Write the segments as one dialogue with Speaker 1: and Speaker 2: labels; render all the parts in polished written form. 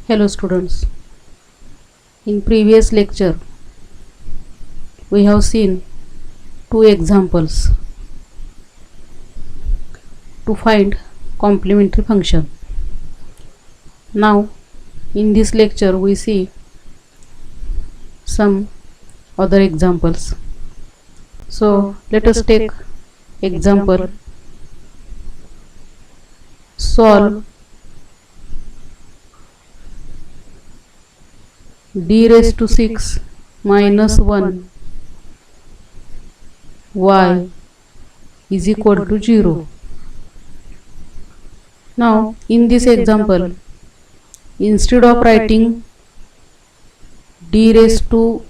Speaker 1: Hello students, in previous lecture we have seen two examples to find complementary function. Now in this lecture we see some other examples. So let us take example solve d raised to 6 minus 1 y is equal to 0. Now in this example, instead of writing d raised to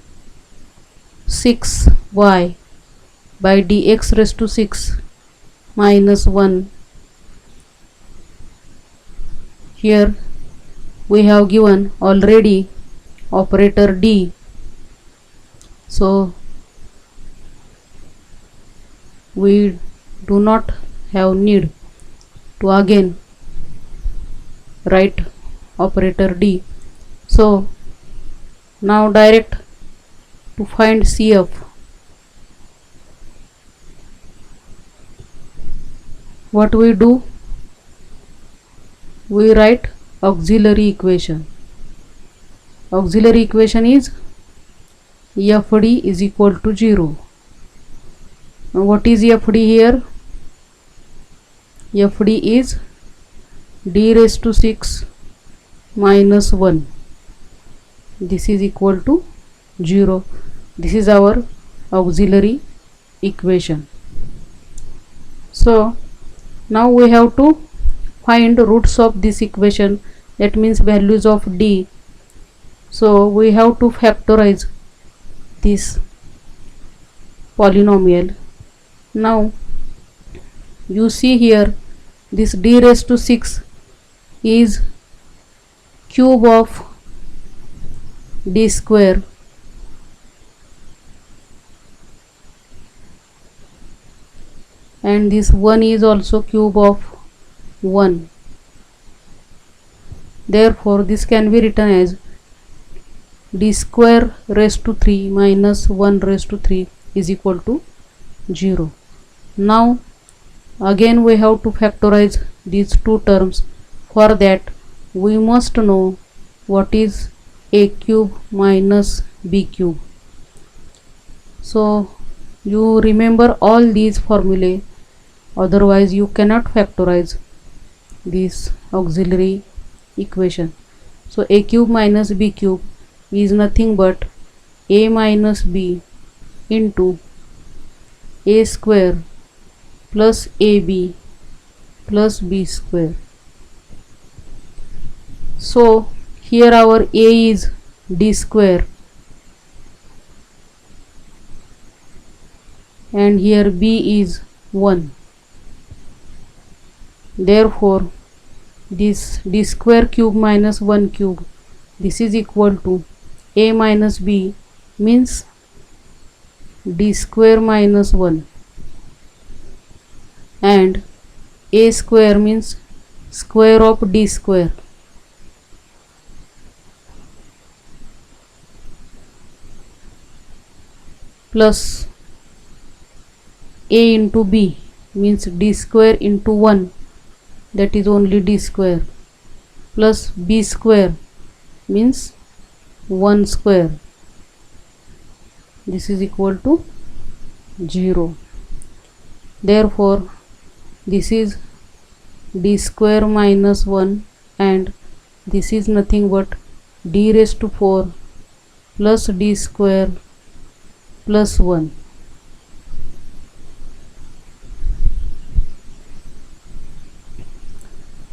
Speaker 1: 6y by dx raised to 6 minus 1, here we have given already operator d, so we do not have need to again write operator d. So now direct to find CF, what we do, we write auxiliary equation. Auxiliary equation is FD is equal to 0. Now what is FD here? FD is d raised to 6 minus 1. This is equal to 0. This is our auxiliary equation. So now we have to find roots of this equation, that means values of d. So we have to factorize this polynomial. Now you see here, this d raised to 6 is cube of d square and this 1 is also cube of 1. Therefore this can be written as d square raised to 3 minus 1 raised to 3 is equal to 0. Now again we have to factorize these two terms. For that we must know what is a cube minus b cube. So you remember all these formulae, otherwise you cannot factorize this auxiliary equation. So a cube minus b cube is nothing but a minus b into a square plus ab plus b square. So here our a is d square and here b is 1. Therefore this d square cube minus 1 cube, this is equal to a minus b means d square minus 1 and a square means square of d square plus a into b means d square into 1, that is only d square, plus b square means 1 square, this is equal to 0. Therefore this is d square minus 1 and this is nothing but d raised to 4 plus d square plus 1.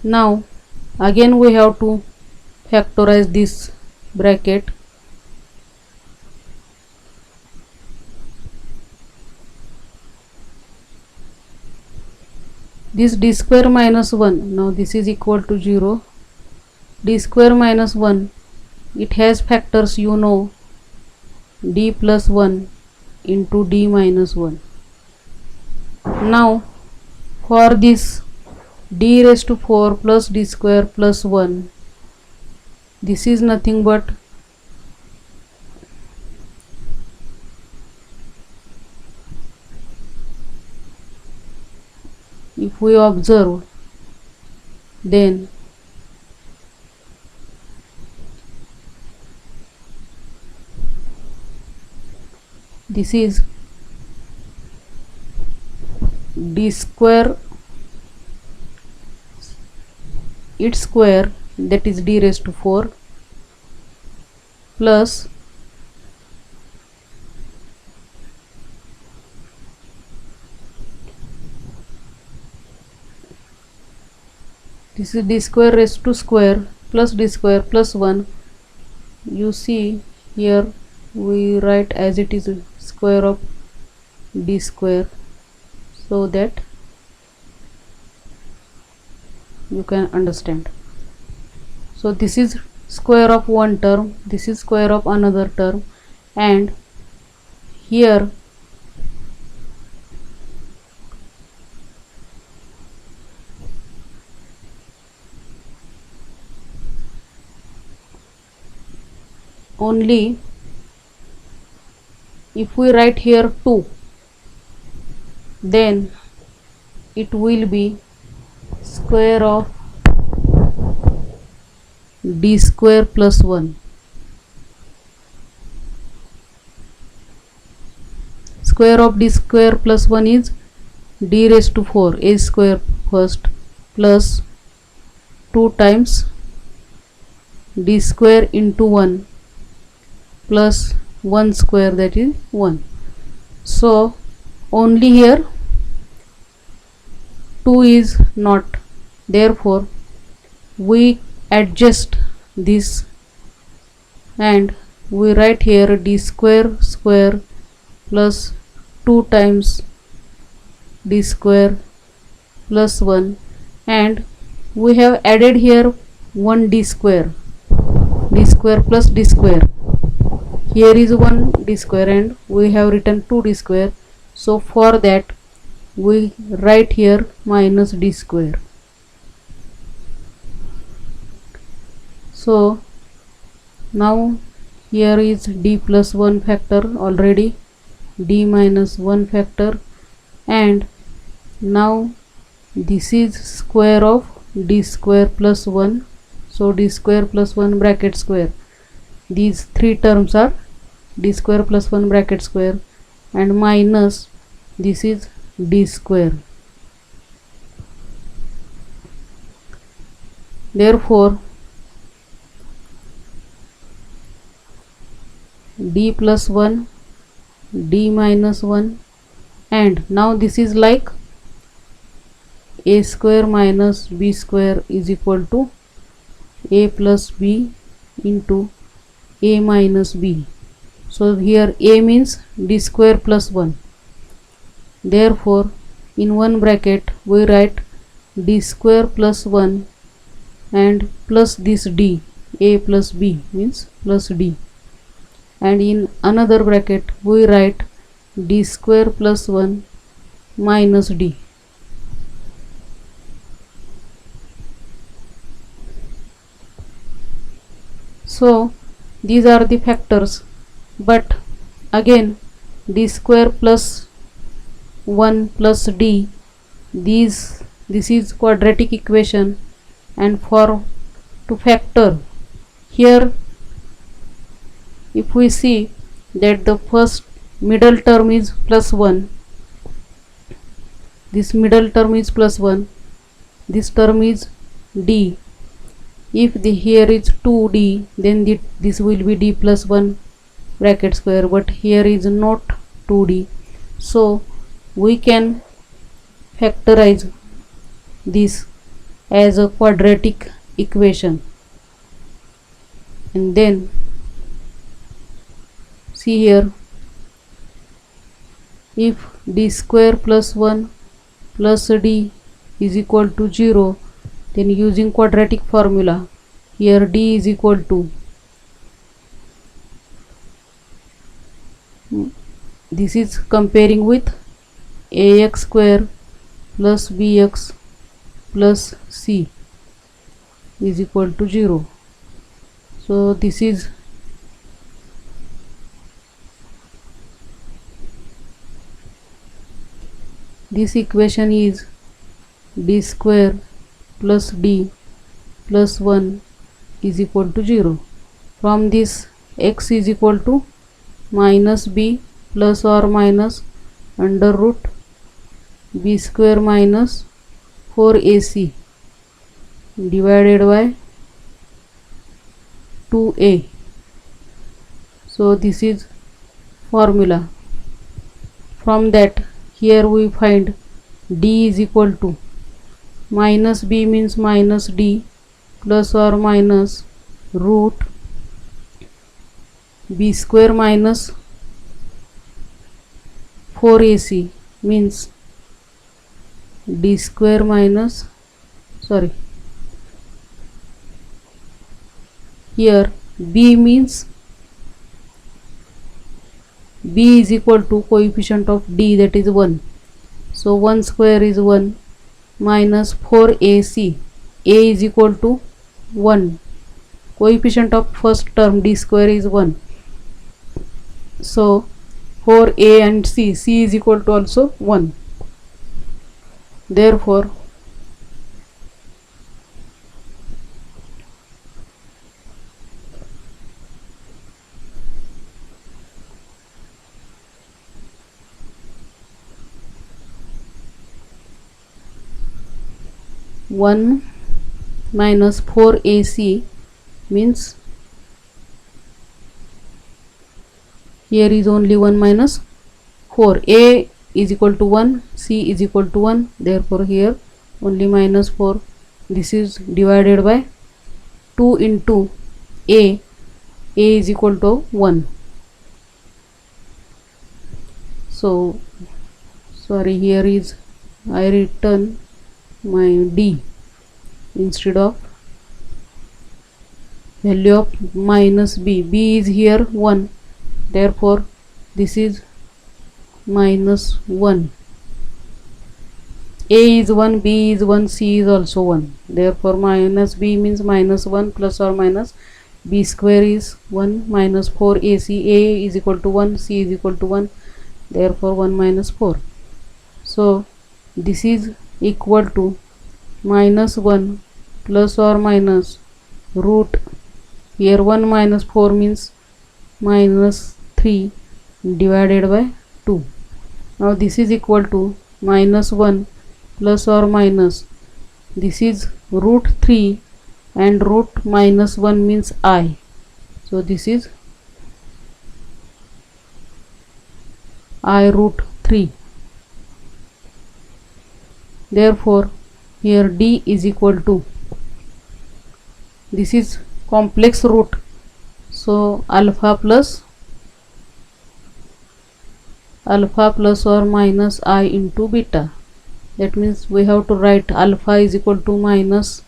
Speaker 1: Now again we have to factorize this bracket. This d square minus 1, now this is equal to 0. D square minus 1, it has factors, you know, d plus 1 into d minus 1. Now for this d raised to 4 plus d square plus 1, this is nothing but if we observe, then this is d square, its square, that is d raised to 4, plus this is d square raised to square plus d square plus 1. You see here we write as it is square of d square, so that you can understand. So this is square of one term, this is square of another term, and here only if we write here 2, then it will be square of d square plus 1. Square of d square plus 1 is d raised to 4, a square first, plus 2 times d square into 1 plus 1 square, that is 1. So only here 2 is not, therefore we adjust this and we write here d square square plus 2 times d square plus 1, and we have added here 1 d square plus d square. Here is 1 d square and we have written 2 d square, so for that we write here minus d square. So now here is d plus 1 factor already, d minus 1 factor, and now this is square of d square plus 1, so d square plus 1 bracket square. These three terms are d square plus 1 bracket square, and minus this is d square. Therefore d plus 1, d minus 1, and now this is like a square minus b square is equal to a plus b into a minus b. So here a means d square plus 1. Therefore in one bracket we write d square plus 1 and plus this d, a plus b means plus d, and in another bracket we write d square plus 1 minus d. So these are the factors, but again d square plus 1 plus d, this is quadratic equation, and for to factor here, if we see that the first middle term is plus 1, this middle term is plus 1, this term is d. If the here is 2d, then this will be d plus 1 bracket square, but here is not 2d, so we can factorize this as a quadratic equation. And then see here, if d square plus 1 plus d is equal to 0, then using quadratic formula, here d is equal to, this is comparing with ax square plus bx plus c is equal to 0. So this is this equation is d square plus d plus 1 is equal to 0. From this x is equal to minus b plus or minus under root b square minus 4ac divided by 2a. So this is formula. From that, here we find d is equal to minus b means minus d plus or minus root b square minus 4ac means d square minus, sorry, here b means b is equal to coefficient of d, that is 1. So 1 square is 1 minus 4ac, a is equal to 1. Coefficient of first term d square is 1. So for a and c is equal to also 1. Therefore one minus 4ac means here is only 1 minus 4. A is equal to 1, c is equal to 1, therefore here only minus 4. This is divided by 2 into a is equal to 1. So sorry, here is I written my d instead of value of minus b is here 1, therefore this is minus 1. A is 1, b is 1, c is also 1, therefore minus b means minus 1 plus or minus b square is 1 minus 4ac, a is equal to 1, c is equal to 1, therefore 1 minus 4. So this is equal to minus 1 plus or minus root, here 1 minus 4 means minus 3 divided by 2. Now this is equal to minus 1 plus or minus, this is root 3 and root minus 1 means I. So this is I root 3. Therefore here d is equal to, this is complex root, so alpha plus or minus I into beta. That means we have to write alpha is equal to minus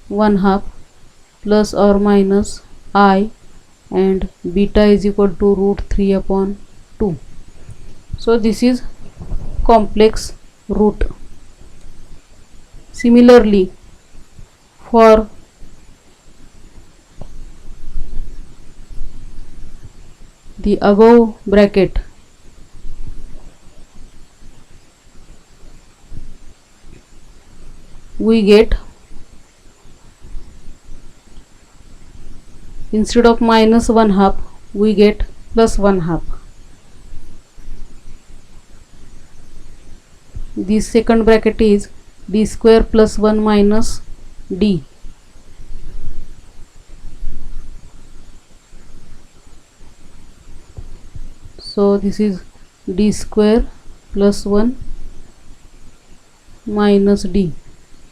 Speaker 1: 1/2 plus or minus I and beta is equal to root 3 upon 2. So this is complex root. Similarly, for the above bracket, we get, instead of minus 1/2 we get plus 1/2. This second bracket is d square plus 1 minus d. So this is d square plus 1 minus d,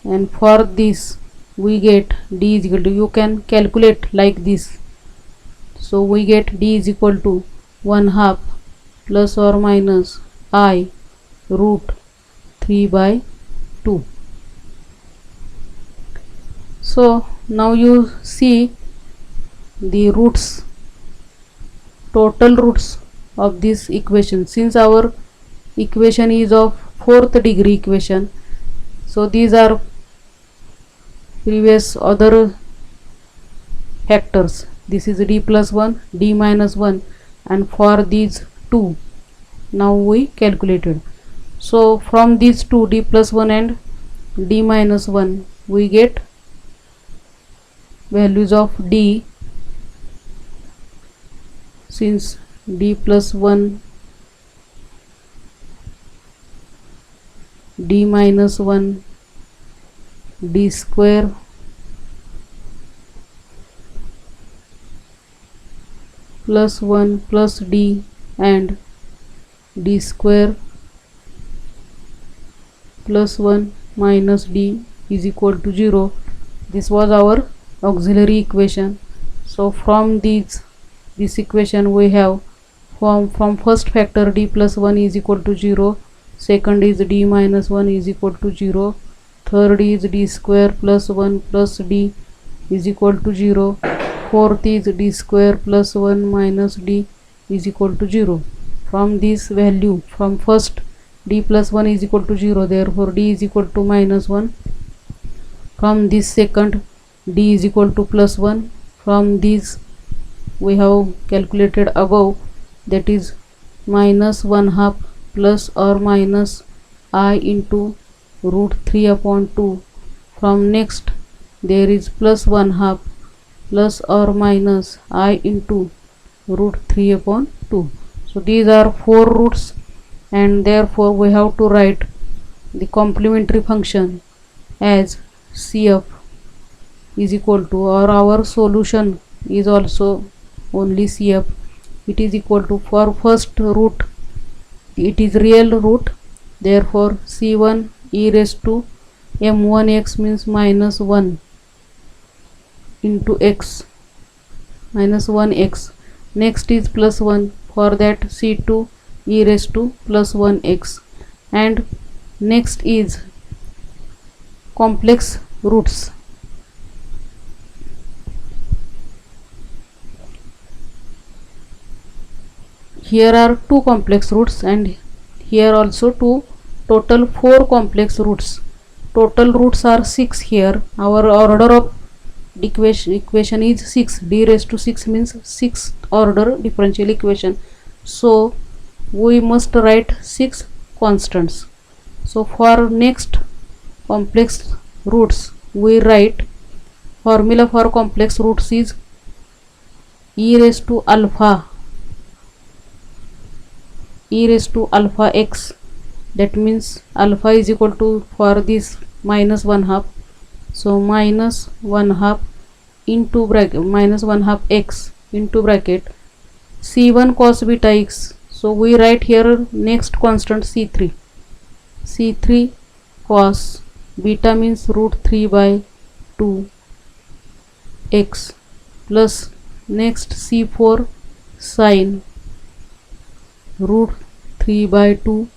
Speaker 1: and for this we get d is equal to, you can calculate like this. So we get d is equal to 1/2 plus or minus I root 3 by 2. So now you see the roots, total roots of this equation. Since our equation is of 4th degree equation, so these are previous other factors. this is d plus 1, d minus 1, and for these two now we calculated. So from these two, d plus 1 and d minus 1, we get values of d, since d plus 1, d minus 1, d square plus 1 plus d and d square plus 1 minus d is equal to 0. This was our auxiliary equation. So from this equation we have from first factor d plus 1 is equal to 0, second is d minus 1 is equal to 0, third is d square plus 1 plus d is equal to 0, fourth is d square plus 1 minus d is equal to 0. From this value, from first d plus 1 is equal to 0, therefore d is equal to minus 1. From this second, d is equal to plus 1. From this we have calculated above, that is minus 1/2 plus or minus I into root 3 upon 2. From next there is plus 1/2 plus or minus I into root 3 upon 2. So these are four roots, and therefore we have to write the complementary function as CF is equal to, or our solution is also only CF. It is equal to, for first root it is real root, therefore C1 e raised to m1x means minus 1 into x, minus 1x. Next is plus 1, for that C2 e raised to plus 1x, and next is complex roots. Here are two complex roots and here also two, total 4 complex roots. Total roots are 6 here. Our order of equation is 6. D raised to 6 means 6th order differential equation. So we must write 6 constants. So for next complex roots we write, formula for complex roots is e raised to alpha x, that means alpha is equal to, for this minus 1/2, so minus 1/2 into bracket minus 1/2 x into bracket c1 cos beta x. So we write here next constant c3 cos beta means root 3 by 2 x plus next c4 sin root 3 by 2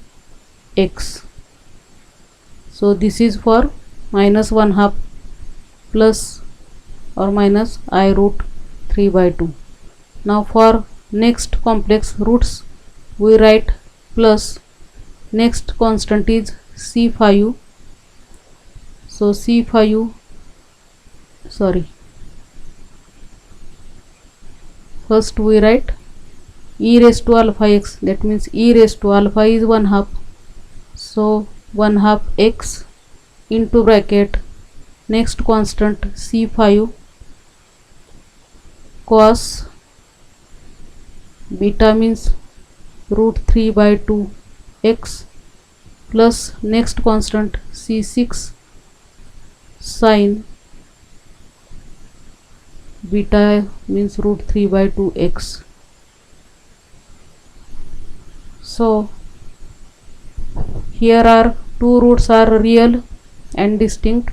Speaker 1: x. So this is for minus 1/2 plus or minus I root 3 by 2. Now for next complex roots we write plus, next constant is c5, so first we write e raised to alpha x, that means e raised to alpha is 1/2, so 1/2 x into bracket next constant c5 cos beta means root 3 by 2 x plus next constant c6 sin beta means root 3 by 2 x. So here are two roots are real and distinct,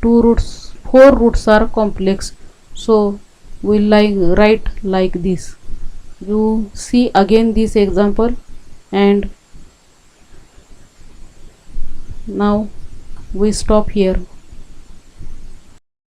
Speaker 1: four roots are complex. So we'll write like this. You see again this example, and now we stop here.